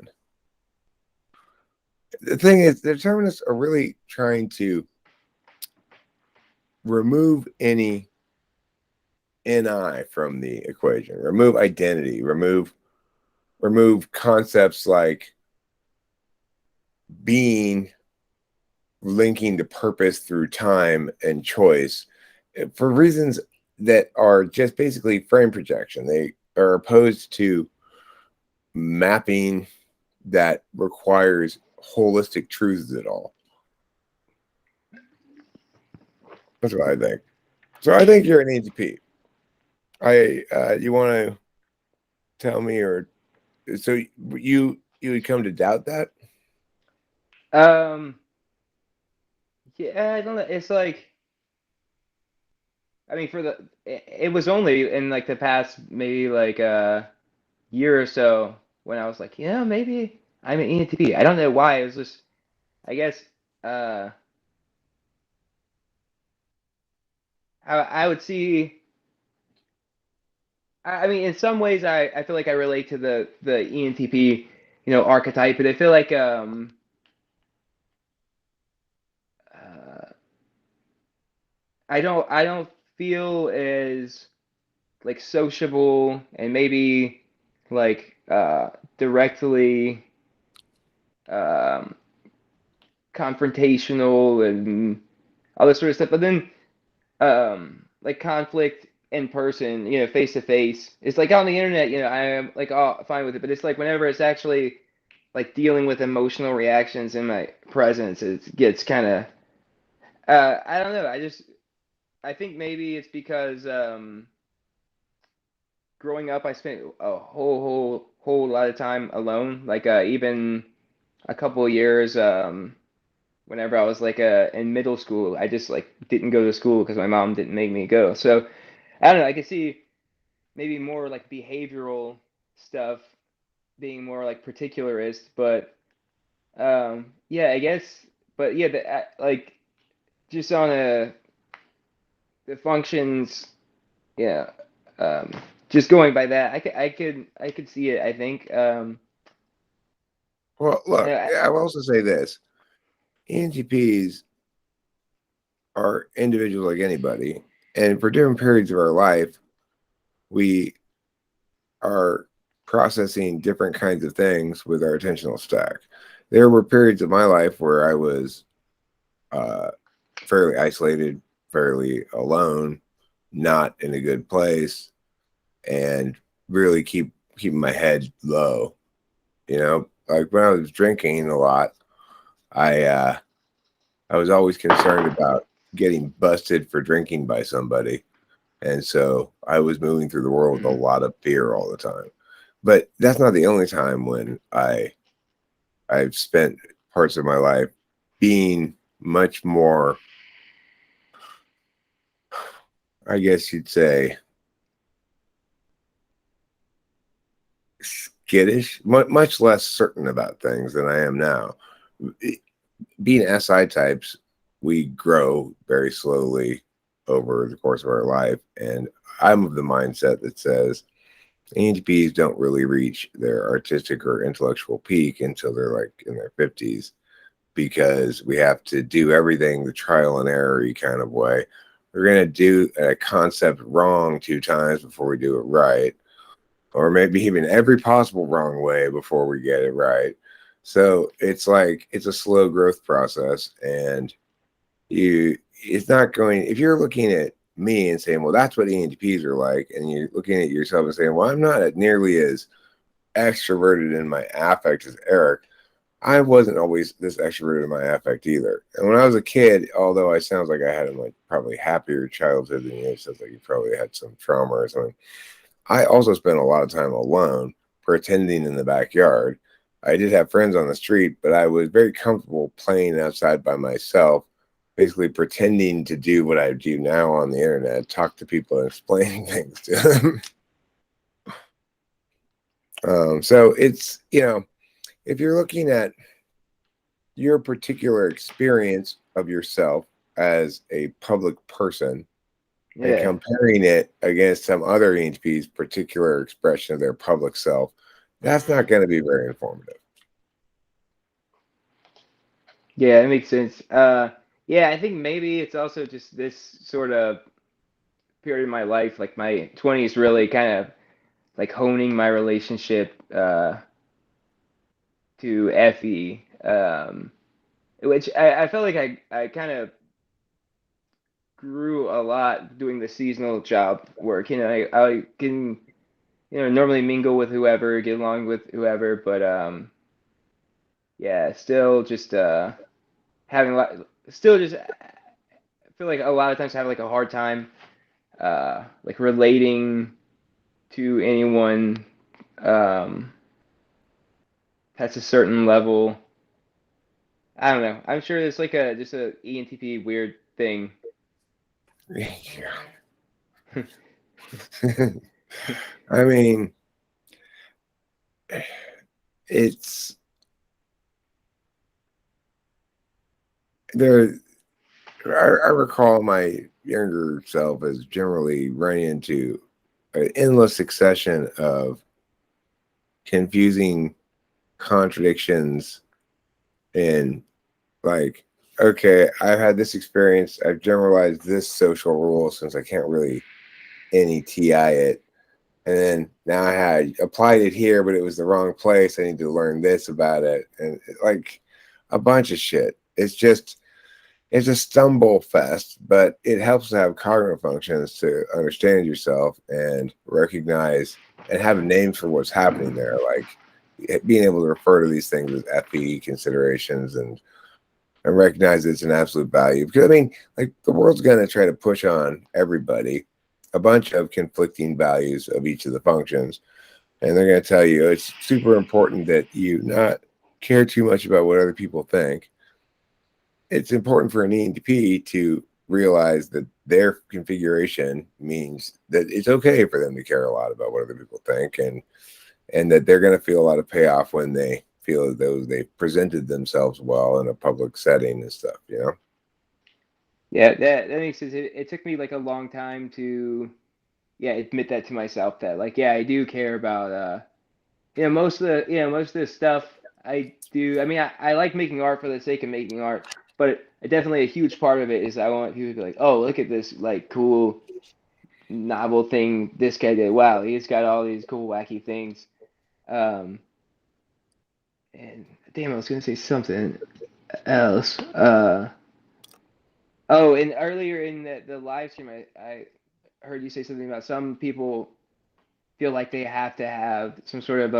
The thing is, the determinists are really trying to remove any NI from the equation, remove identity, remove concepts like being linking to purpose through time and choice for reasons that are just basically frame projection. They are opposed to mapping that requires holistic truths at all. That's what I think. So I think you're an ENTP. You want to tell me, or so you would come to doubt that?
Um, yeah, I don't know. It's like, I mean, it was only in like the past maybe like a year or so when I was like, yeah, maybe I'm an ENTP. I don't know why. It was just, I guess, uh, I would see. I mean, in some ways, I feel like I relate to the ENTP, archetype, but I feel like uh, I don't feel as like sociable and maybe like directly um, confrontational and all this sort of stuff. But then like conflict in person, face to face. It's like on the internet, I am like all fine with it, but it's like whenever it's actually like dealing with emotional reactions in my presence, it gets kind of I don't know. I think maybe it's because growing up I spent a whole lot of time alone. Like even a couple of years whenever I was like in middle school, I just like didn't go to school because my mom didn't make me go. So I don't know. I could see maybe more like behavioral stuff being more like particularist, but yeah, I guess. But yeah, like just on the functions, yeah. Um, just going by that, I could see it. I think.
Well, look,
Yeah,
I will also say this: ENTPs are individuals like anybody, and for different periods of our life, we are processing different kinds of things with our attentional stack. There were periods of my life where I was uh, fairly isolated, fairly alone, not in a good place, and really keeping my head low. Like when I was drinking a lot, I I was always concerned about getting busted for drinking by somebody. And so I was moving through the world with a
mm,
lot of fear all the time. But that's not the only time when I've spent parts of my life being much more, I guess you'd say, skittish, much less certain about things than I am now. Being SI types, we grow very slowly over the course of our life. And I'm of the mindset that says ENTPs don't really reach their artistic or intellectual peak until they're like in their 50s, because we have to do everything the trial and error kind of way. We're going to do a concept wrong 2 times before we do it right, or maybe even every possible wrong way before we get it right. So it's like it's a slow growth process, and it's not going. If you're looking at me and saying, well, that's what ENTPs are like, and you're looking at yourself and saying, well, I'm not nearly as extroverted in my affect as Eric. I wasn't always this extroverted in my affect either. And when I was a kid, although I sounds like I had a like probably happier childhood than you, it sounds like you probably had some trauma or something. I also spent a lot of time alone, pretending in the backyard. I did have friends on the street, but I was very comfortable playing outside by myself, basically pretending to do what I do now on the internet, talk to people and explain things to them. So it's, if you're looking at your particular experience of yourself as a public person and
yeah,
comparing it against some other ENTP's particular expression of their public self, that's not going to be very informative.
yeah, that makes sense. Yeah, I think maybe it's also just this sort of period in my life, like my 20s, really kind of like honing my relationship to Effie, which I felt like I kind of grew a lot doing the seasonal job work. I can normally mingle with whoever, get along with whoever, but yeah, still just having a lot, still just I feel like a lot of times I have like a hard time like relating to anyone um, past a certain level. I don't know. I'm sure it's like a just a ENTP weird thing.
Yeah. I mean, it's there. I recall my younger self as generally running into an endless succession of confusing contradictions in, like, okay, I've had this experience, I've generalized this social rule since I can't really NETI it. And then now I had applied it here, but it was the wrong place. I need to learn this about it. And like a bunch of shit. It's a stumble fest, but it helps to have cognitive functions to understand yourself and recognize and have names for what's happening there. Like being able to refer to these things as FE considerations and recognize it's an absolute value. Because I mean, like the world's going to try to push on everybody a bunch of conflicting values of each of the functions, and they're going to tell you it's super important that you not care too much about what other people think. It's important for an ENTP to realize that their configuration means that it's okay for them to care a lot about what other people think, and that they're going to feel a lot of payoff when they feel as though they presented themselves well in a public setting and stuff, you know?
Yeah, that makes sense. It took me like a long time to admit that to myself that like I do care about most of the most of this stuff I do. I mean, I like making art for the sake of making art, but definitely a huge part of it is I want people to be like, oh, look at this like cool novel thing this guy did. Wow, he's got all these cool wacky things. Um, and damn, I was gonna say something else. Oh, and earlier in the live stream, I heard you say something about some people feel like they have to have some sort of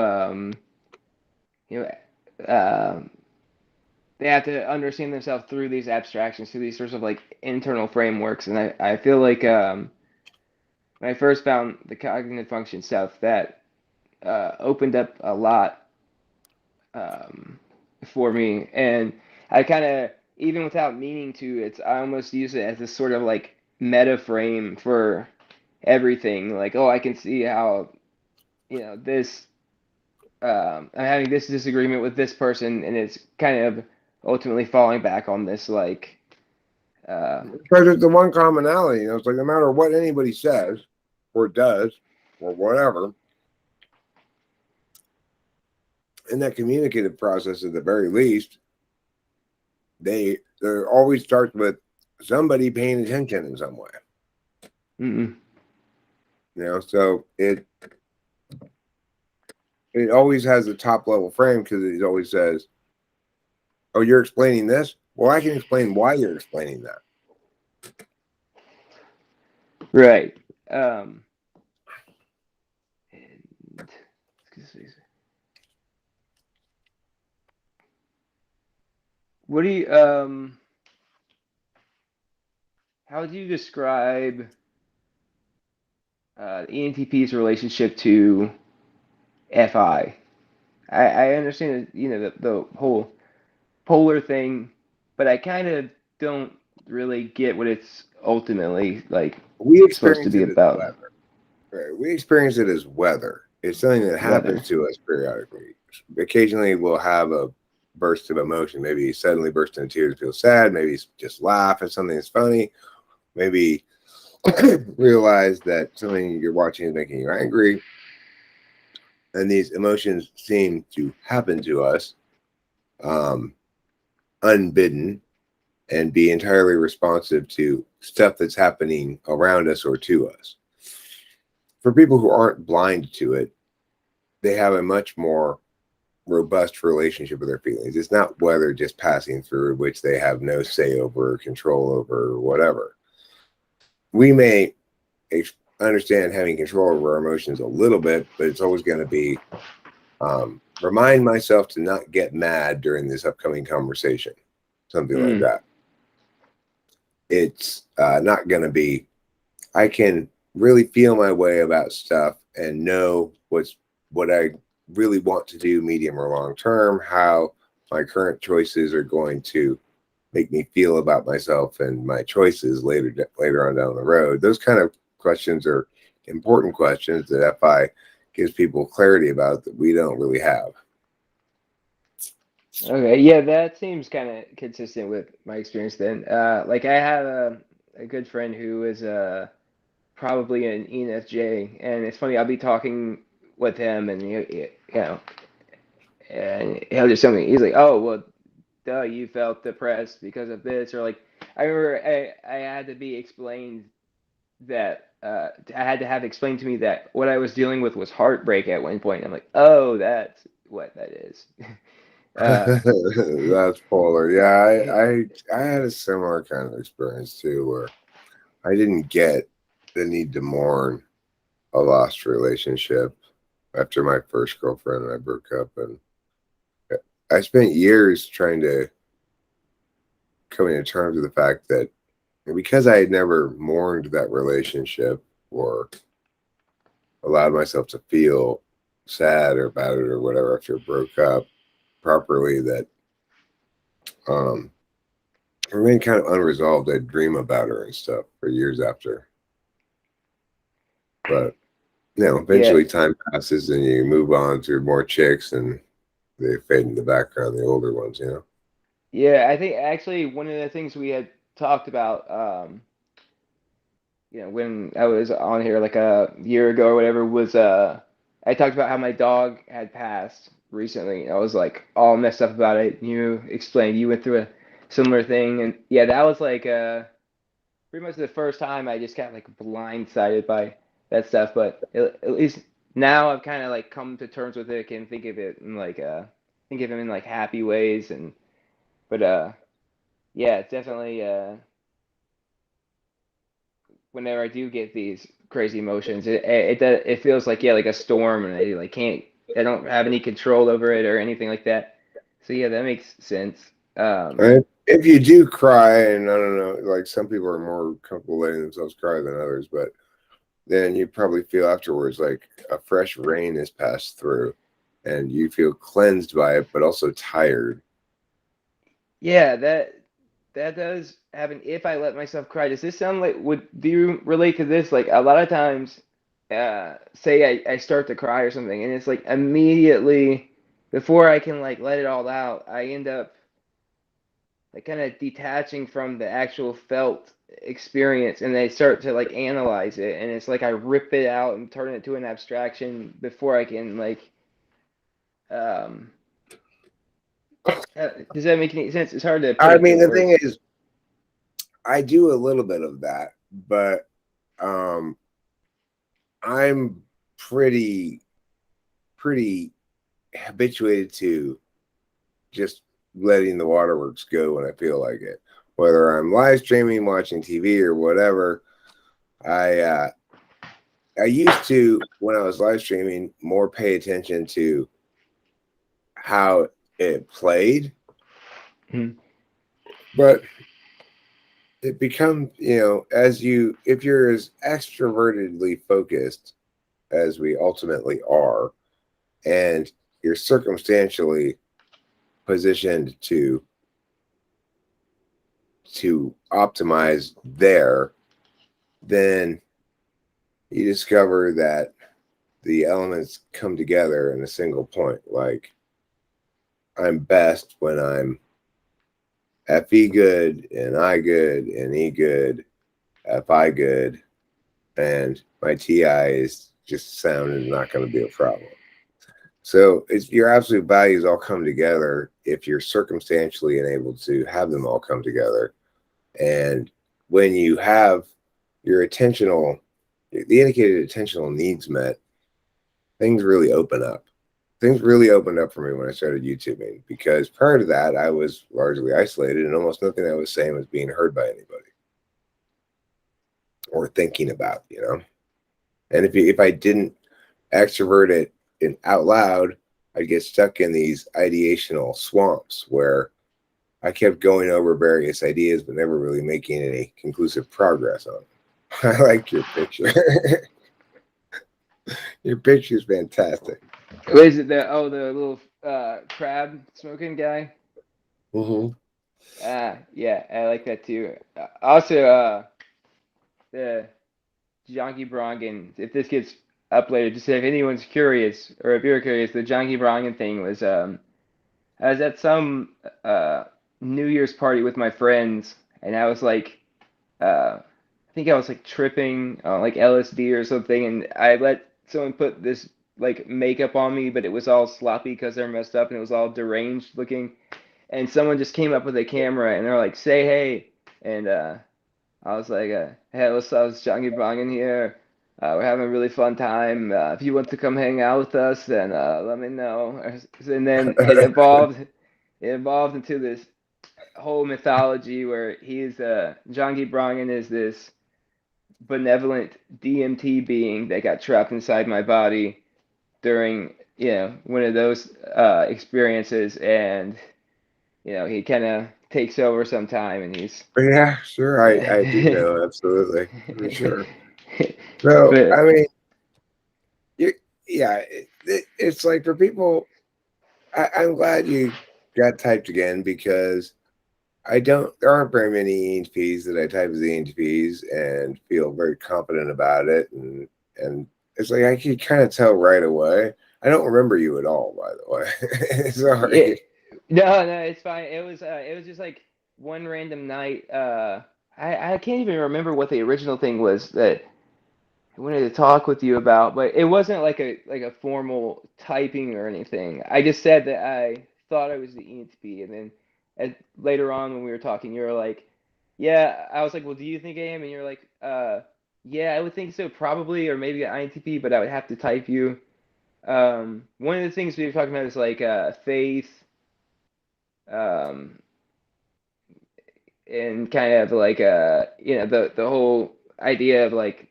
you know um they have to understand themselves through these abstractions, through these sorts of like internal frameworks. And I feel like when I first found the cognitive function stuff, that opened up a lot um, for me. And I kind of, even without meaning to, I almost use it as a sort of like meta frame for everything. Like, oh, I can see how, this, I'm having this disagreement with this person, and it's kind of ultimately falling back on this, like,
Because it's the one commonality, you know, it's like no matter what anybody says or does or whatever, in that communicative process at the very least, they always starts with somebody paying attention in some way.
mm-mm.
You know, so it always has a top level frame because it always says, oh, you're explaining this? Well, I can explain why you're explaining that.
Right. And what do you how would you describe ENTP's relationship to FI? I understand that, the whole polar thing, but I kind of don't really get what it's ultimately like
We
supposed to
experience
be
it as
about.
weather. Right? We experience it as weather. It's something that happens
Weather.
to us periodically. Occasionally, we'll have a burst of emotion. Maybe suddenly burst into tears, feel sad. Maybe just laugh at something that's funny. Maybe realize that something you're watching is making you angry. And these emotions seem to happen to us um, unbidden and be entirely responsive to stuff that's happening around us or to us. For people who aren't blind to it, they have a much more robust relationship with their feelings. It's not weather just passing through, which they have no say over, or control over, or whatever. We may understand having control over our emotions a little bit, but it's always going to be remind myself to not get mad during this upcoming conversation, something like
Mm.
that. It's not going to be, I can really feel my way about stuff and know what's what I really want to do medium or long term, how my current choices are going to make me feel about myself and my choices later on down the road. Those kind of questions are important questions that FI gives people clarity about that we don't really have.
Okay, yeah, that seems kind of consistent with my experience then. Like I have a good friend who is probably an ENFJ, and it's funny, I'll be talking with him, and you know, and he'll just tell me, he's like, "Oh, well, duh, you felt depressed because of this," or like, I remember I had to be explained that I had to have explained to me that what I was dealing with was heartbreak at one point. I'm like, "Oh, that's what that is." uh,
That's polar. Yeah, I had a similar kind of experience too, where I didn't get the need to mourn a lost relationship after my first girlfriend and I broke up, and I spent years trying to coming to terms with the fact that because I had never mourned that relationship or allowed myself to feel sad or about it or whatever after it broke up properly, that it remained kind of unresolved. I'd dream about her and stuff for years after. But
yeah,
eventually time passes and you move on to more chicks and they fade in the background, the older ones.
yeah. I think actually one of the things we had talked about, when I was on here like a year ago or whatever, was I talked about how my dog had passed recently. I was like all messed up about it. You explained you went through a similar thing, and yeah, that was like pretty much the first time I just got like blindsided by that stuff. But at least now I've kind of like come to terms with it and think of it in like think of him in like happy ways, and but yeah, it's definitely whenever I do get these crazy emotions, it feels like, yeah, like a storm, and I don't have any control over it or anything like that. So yeah, that makes sense.
And if you do cry, and I don't know, like some people are more comfortable letting themselves cry than others, but then you probably feel afterwards like a fresh rain has passed through and you feel cleansed by it, but also tired.
Yeah, that does happen if I let myself cry. Does this sound like, would do you relate to this? Like a lot of times, say I start to cry or something, and it's like immediately before I can like let it all out, I end up like kind of detaching from the actual felt experience, and they start to like analyze it, and it's like I rip it out and turn it to an abstraction before I can like um does that make any sense? It's hard to put
I
into
mean, the
words.
thing is, I do a little bit of that, but um, I'm pretty habituated to just letting the waterworks go when I feel like it. Whether I'm live streaming, watching TV, or whatever, I I used to, when I was live streaming, more pay attention to how it played,
Hmm.
but it becomes, if you're as extrovertedly focused as we ultimately are, and you're circumstantially positioned to optimize there, then you discover that the elements come together in a single point. Like I'm best when I'm FE good and I good and E good, FI good, and my TI is just sound and not going to be a problem. So it's your absolute values all come together if you're circumstantially enabled to have them all come together. And when you have your the indicated attentional needs met, things really open up. Things really opened up for me when I started YouTubing, because prior to that, I was largely isolated and almost nothing I was saying was being heard by anybody or thinking about. And if I didn't extrovert it out loud, I'd get stuck in these ideational swamps where I kept going over various ideas but never really making any conclusive progress on them. I like your picture. Your picture is fantastic.
What is it? The little crab smoking guy.
Mm-hmm.
Yeah, I like that too. Also, the Jongy Brongdin. If this gets uploaded, just if anyone's curious, or if you're curious, the Jongy Brongdin thing was I was at some uh New Year's party with my friends, and I was like I think I was like tripping on like LSD or something, and I let someone put this like makeup on me, but it was all sloppy because they're messed up and it was all deranged looking. And someone just came up with a camera and they're like, "Say hey," and I was like, "Hey, what's up? It's Jongy Bongin here. We're having a really fun time. If you want to come hang out with us, then let me know." And then it evolved into this whole mythology where he's Jongy Bongin is this benevolent DMT being that got trapped inside my body during one of those experiences, and he kind of takes over sometime, and he's
Yeah, sure. I do
yeah.
know, absolutely, for sure. So,
But
I mean, you, yeah, it's like for people, I'm glad you got typed again because there aren't very many ENTPs that I type as ENTPs and feel very confident about it. And it's like I can kind of tell right away. I don't remember you at all, by the way.
yeah,
Sorry.
no, it's fine. It was just like one random night. I can't even remember what the original thing was that I wanted to talk with you about, but it wasn't like a formal typing or anything. I just said that I thought I was the ENTP, and then later on when we were talking, you were like, "Yeah." I was like, "Well, do you think I am?" And you're like, yeah, I would think so, probably, or maybe an INTP, but I would have to type you." One of the things we were talking about is like faith, um, and kind of like the whole idea of like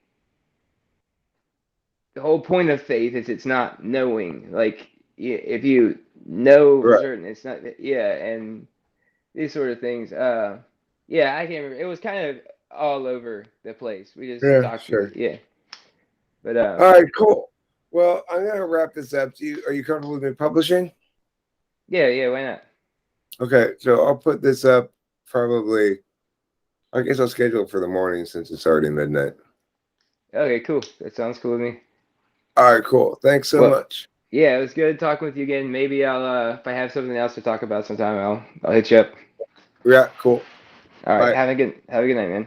the whole point of faith is it's not knowing. Like if you know for
Right.
certain, it's not. Yeah, and these sort of things. Yeah, I can't remember. It was kind of all over the place. We just
Yeah,
talked.
sure.
Yeah, but
All right, cool. Well, I'm gonna wrap this up. Are you comfortable with me publishing?
yeah, yeah. Why not?
Okay, so I'll put this up probably. I guess I'll schedule it for the morning since it's already midnight.
Okay, cool. That sounds cool to me.
All right, cool. Thanks so
Well,
much.
yeah, it was good talking with you again. Maybe I'll if I have something else to talk about sometime, I'll hit you up.
Yeah, cool.
All right,
Bye.
have a good night, man.